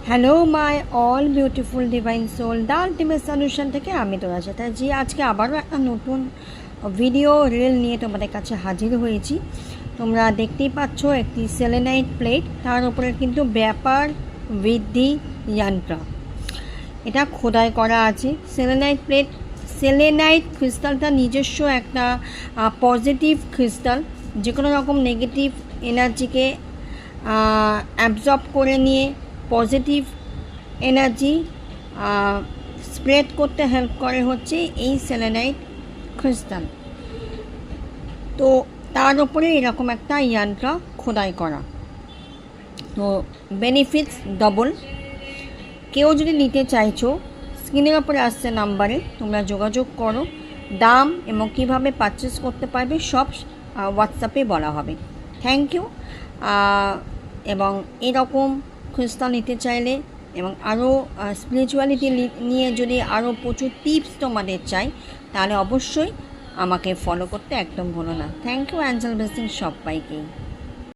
Hello my all beautiful divine soul the ultimate solution থেকে আমি তোরা সাথে জি আজকে আবারও একটা নতুন ভিডিও রিল নিয়ে তোমাদের কাছে হাজির হয়েছি। তোমরা দেখতেই পাচ্ছ একটি সেলেনাইট প্লেট, তার উপরে কিন্তু ব্যাপার বৃদ্ধি যন্ত্র এটা খোদাই করা আছে। সেলেনাইট প্লেট, সেলেনাইট ক্রিস্টালটা নিজস্ব একটা পজিটিভ ক্রিস্টাল, যে কোনো রকম নেগেটিভ এনার্জিকে অ্যাবজর্ব করে নিয়ে পজিটিভ এনার্জি স্প্রেড করতে হেল্প করে হচ্ছে এই সেলেনাইট ক্রিস্টাল। তো তার উপরে এরকম একটা যন্ত্র খোদাই করা, তো বেনিফিটস ডবল। কেউ যদি নিতে চাইছো, স্ক্রিনের ওপরে আসছে নাম্বারে তোমরা যোগাযোগ করো। দাম এবং কীভাবে পারচেস করতে পারবে সব হোয়াটসঅ্যাপে বলা হবে। Thank you. এবং এরকম ক্রিস্টাল নিতে চাইলে এবং আরও স্পিরিচুয়ালিটি নিয়ে যদি আরও প্রচুর টিপস তোমাদের চাই, তাহলে অবশ্যই আমাকে ফলো করতে একদম ভুলো না। Thank you. অ্যাঞ্জেল ব্লেসিং সবাইকেই।